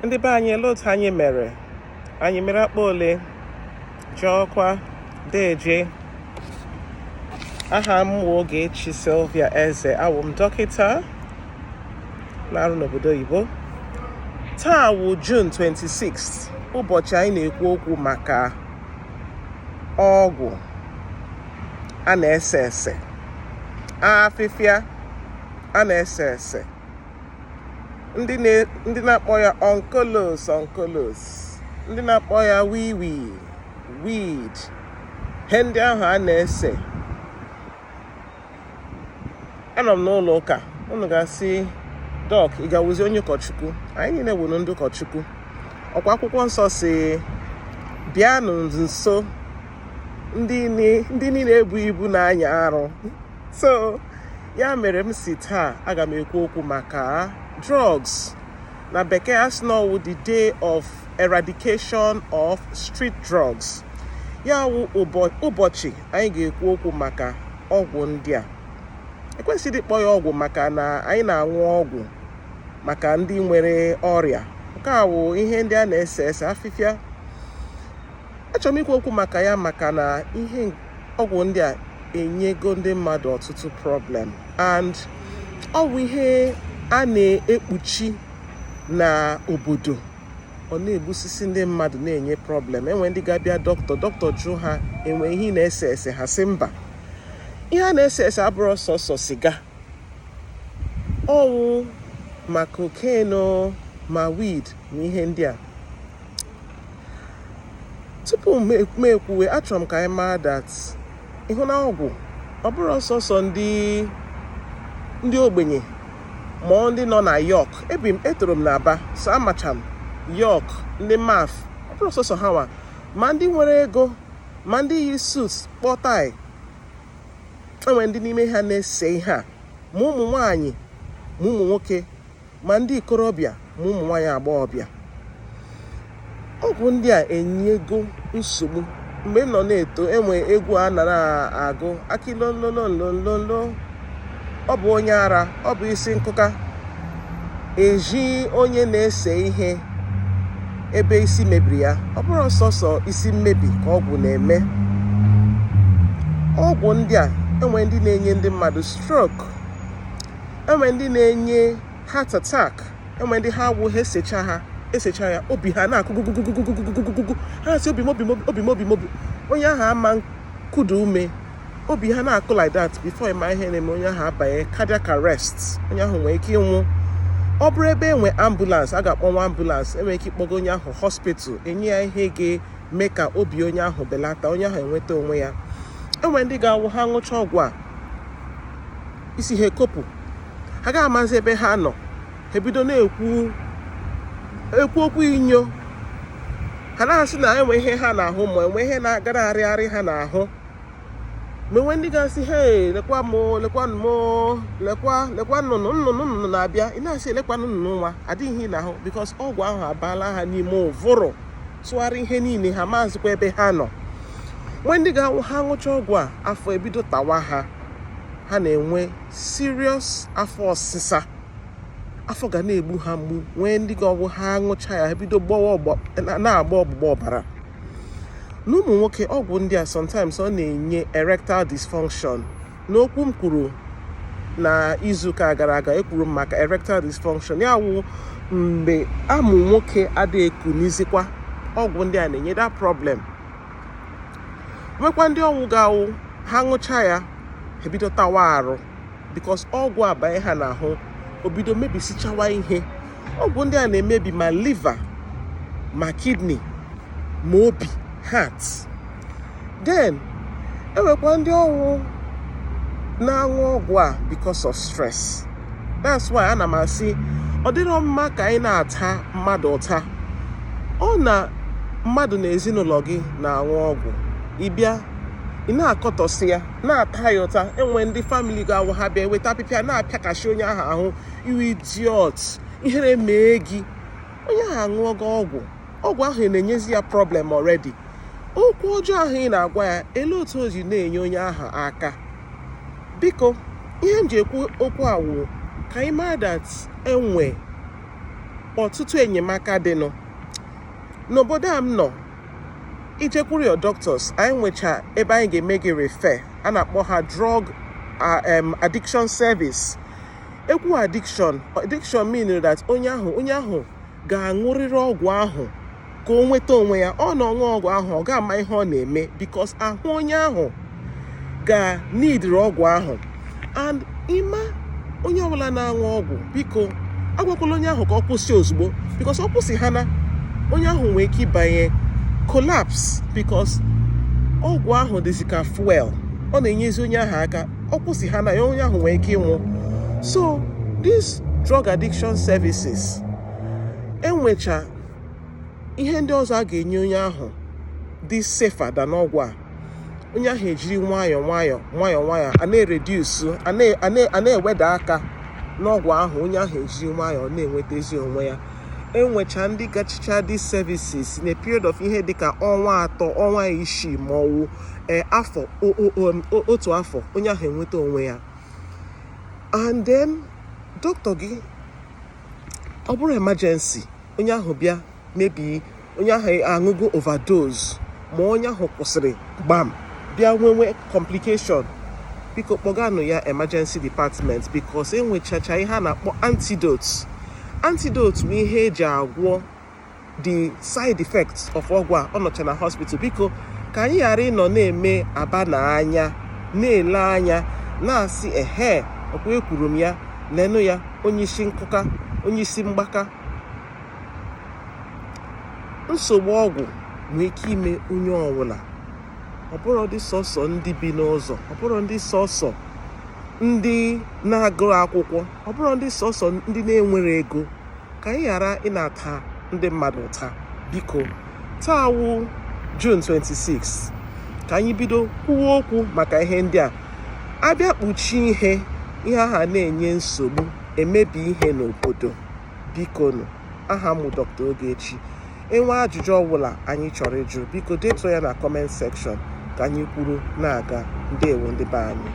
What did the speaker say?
Ndị be anyị ele otu anyị mere akpa ole jọọkwa deje. Aha m wụ Ogechi Sylvia Eze, awụ m dọkịta na-arụ n'obodo oyibo. Taa wụ June 26, ụbọchị anyị na-ekwu okwu maka ọgwụ a na-ese ese, afịfịa a na-ese ese. Ndị na-akpọ ya Colos, ndị na-akpọ ya weed. Ihe ndị ahụ a na-ese. Anọ m n'ụlọ ụka, unu ga-asị Doc, ị ga-awụzi onye ụkọchukwu? Anyị niile bụ ndị ụkọchukwu. Ọkwa akwụkwọ nsọ si bịanụ nso ndị niile ebu ibu na-anya arụ. So ya mere m si taa aga m ekwu okwu maka drugs. Na bekee asị na ọwụ the day of eradication of street drugs. Ya wụ ụbọchị anyị ga-ekwu okwu maka ọgwụ ndị a. Ekwesịghị ịkpọ ya ọgwụ maka na anyị na-aṅụ ọgwụ maka ndị nwere ọrịa. Nke a wụ ihe ndị a na-ese ese, afịfịa. Achọrọ m ikwu okwu maka ya maka na ihe ọgwụ ndị a enyego ndị mmadụ ọtụtụ problem, and ọ bụ ihe a na-ekpuchi na obodo. Ọ na-egbusisi ndị mmadụ, na-enye problem. Enwe ndị ga-abịa dọkịta jụ ha enwe ihe na-ese ese, ha sị mba. Ihe a na-ese ese abụrụ sọsọ siga, ọwụ ma cocaine ma weed na ihe ndị a. Tupu m ekwuwe, achọrọ m ka anyị mara that ịhụ na ọgwụ ọ bụrụ sọsọ ndị ogbenye ma ndị nọ na York. Etoro m n'Aba, so amacha m York, ndị Maf. Ọ bụrụ sọsọ ha nwa, ma ndị nwere ego ma ndị yi suits kpọ tai. Enwe ndị n'ime ha na-ese ihe a, ma ụmụ nwaanyị ma ụmụ nwoke, ma ndị ikorobịa ma ụmụ nwaanyị agbọghọbịa. Ọgwụ ndị a enyego nsogbu. Mgbe m nọ na-eto, enwe egwu a nara agụ, akilololololo, ọ bụ onye ara, ọ bụ isi nkụka. Eji onye na-ese ihe ebe isi mebiri ya. Ọ bụrụ sọsọ isi mmebi ka ọgwụ na-eme. Ọgwụ ndị a, enwe ndị na-enye ndị mmadụ stroke, enwe ndị na-enye heart attack, enwe ndị ha wụ ha esecha ya, obi ha na-akụ gugugugugugugugugugu. Ha na-asị obi m. Onye ahụ ama nkuda ume, obi ha na-akụ like that. Before ịma ihe na-eme, onye ahụ abanye cardiac arrest. Onye ahụ nwere ike ịnwụ. Ọ bụrụ ebe enwe ambulance, a ga-akpọ nwa ambulance, enwere ike ịkpọga onye ahụ hospital, enye ya ihe ga-eme ka obi onye ahụ belata, onye ahụ enweta onwe ya. Enwe ndị ga-awụ ha ṅụcha ọgwụ a, isi ha ekopụ, ha ga-amazi ebe ha nọ, ha ebido na-ekwu okwu inyo. Ha na-asị na enwe ihe ha na-ahụ, ma enwe ihe na-agara arịarị ha n'ahụ. Ma enwe ndị ga-asị, hey, lekwa nnụnụ na-abịa. Ị na-asị lekwa nnụnụ nwa, adịghị ihe n'ahụ, because ọgwụ ahụ abaala ha n'ime ụvụrụ, tụgharị ihe niile, ha maazịkwa ebe ha nọ. Nwe ndị ga-awụ ha ṅụcha ọgwụ a, afọ ebido tawa ha. Ha na-enwe serious afọ ọsịsa. Afọ ga na-egbu ha mgbu. Nwee ndị ga-ọwụ ha ṅụcha ya, ebido na-agba ọgbụgba ọbara. N'ụmụ nwoke, ọgwụ ndị a sometimes ọ na-enye erectile dysfunction. N'okwu m kwuru na izuụka gara aga, ekwuru m maka erectile dysfunction. Ya wụ mgbe amụ nwoke adịghị ekunizikwa, ọgwụ ndị a na-enye that problem. Nwekwa ndị ọwụ ga-awụ ha ṅụcha ya, ebido tawa arụ, because ọgwụ abanye ha n'ahụ, obido mebisichawa ihe. Ọgwụ ndị a na-emebi ma liver, ma kidney, ma obi, heart. Then enwekwa ndị ọwụ na-aṅụ ọgwụ a because of stress. That's why ana m asị, ọ dịrọ mma ka anyị na-ata mmadụ ụta. Ọ na mmadụ na ezinụlọ gị na-aṅụ ọgwụ, ị bịa ị na-akọtọsị ya, na-ata ya ụta. Enwe ndị family ga-awụ ha bịa weta apịpịa, na-apịakashi onye ahụ iwu idiot, ihere mee gị. Onye ahụ aṅụọgo ọgwụ ahụ na-enyezi ya problem already. Okwu ọjọọ ahụ ị na-agwa ya, ele otu o ji na-enye onye ahụ aka. Biko, ihe m ji ekwu okwu awụ ka anyị mara that enwe ọtụtụ enyemaka dịnụ n'obodo a m nọ. Ijekwuru your doctors, anyị nwecha ebe anyị ga-eme gị refer, a na-akpọ ha drug addiction service. Ekwu addiction mean that onye ahụ ga-aṅụrịrị ọgwụ ahụ ka o nweta onwe ya. Ọ na-aṅụ ọgwụ ahụ, ọ ga-ama ihe ọ na-eme because ahụ onye ahụ ga-neediri ọgwụ ahụ. And ịma onye ọbụla na-aṅụ ọgwụ, biko agwakwala onye ahụ ka ọ kwụsị ozugbo, because ọ kwụsị ha na onye ahụ nwee ike ịbanye collapse, because ọgwụ ahụ dịzị ka fuel, ọ na-enyezi onye ahụ aka. Ọ kwụsị ha na ya, onye ahụ nwee ike ịnwụ. So these drug addiction services enwecha ihe ndị ọzọ a ga-enye onye ahụ dị safer than ọgwụ a. Onye ahụ ejiri nwayọọ a na-reduce, a na-eweda aka n'ọgwụ ahụ. Onye ahụ ejiri nwayọọ na-enwetazi onwe ya. Enwecha ndị gachicha these services in a period of ihe dịka ọnwa 3, ọnwa 6 ma ọ wụ otu afọ, onye ahụ enweta onwe ya. And then doctor gị, ọ bụrụ emergency, onye ahụ bịa, maybe onye ahụ aṅụgo overdose, ma onye ahụ kwụsịrị gbam bịa nwewe complication, biko kpọganụ ya emergency department, because enwechacha ihe a na-akpọ antidotes. Antidote bụ ihe eji agwọ the side effects of ọgwụ a. Ọ nọcha na hospital. Biko ka anyị ghara ịnọ na-eme aba na anya, na-ele anya, na-asị ọkwa ekwuru m ya, lenụ ya, onye isi nkụka, onye isi mgbaka. Nsogbu ọgwụ nwee ike ime onye ọbụla. Ọ bụrụ ndị sọsọ ndị bi n'ụzọ, ọ bụrụ ndị sọsọ ndị na-agụ akwụkwọ, ọ bụrụ ndị sọsọ ndị na-enwere ego. Ka anyị ghara ị na-ata ndị mmadụ ụta. Biko, taa wụ June 26, ka anyị bido kwuwa okwu maka ihe ndị a. Abịa kpuchi ihe aha na-enye nsogbu, emebi ihe n'obodo. Biko nụ, aha m Dr. Ogechi. Enwe ajụjụ ọbụla anyị chọrọ ịjụ, biko detuo ya na comment section ka anyị kwuru na-aga. Ndewo ndị be anyị.